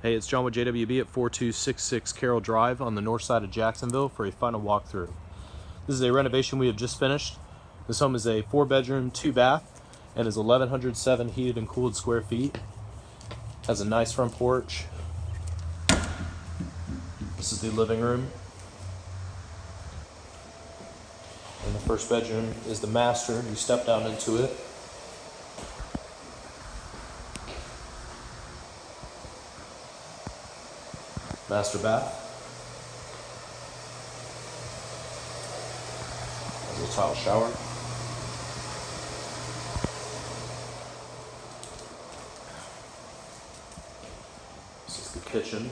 Hey, it's John with JWB at 4266 Carroll Drive on the north side of Jacksonville for a final walkthrough. This is a renovation we have just finished. This home is a 4-bedroom, 2-bath, and is 1,107 heated and cooled square feet. Has a nice front porch. This is the living room. And the first bedroom is the master. You step down into it. Master bath. Has a tile shower. This is the kitchen.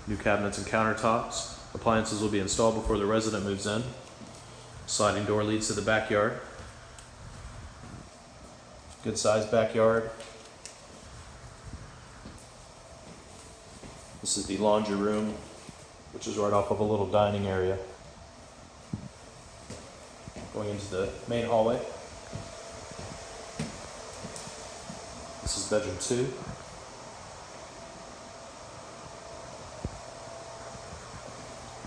New cabinets and countertops. Appliances will be installed before the resident moves in. Sliding door leads to the backyard. Good sized backyard. This is the laundry room, which is right off of a little dining area. Going into the main hallway. This is bedroom 2.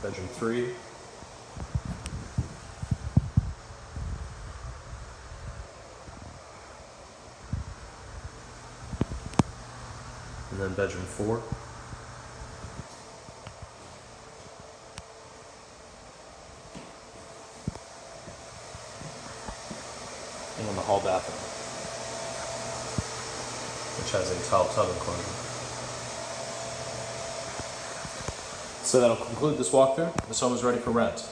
Bedroom 3. And then bedroom 4. And then the hall bathroom, which has a tile tub enclosure. So that'll conclude this walkthrough. This home is ready for rent.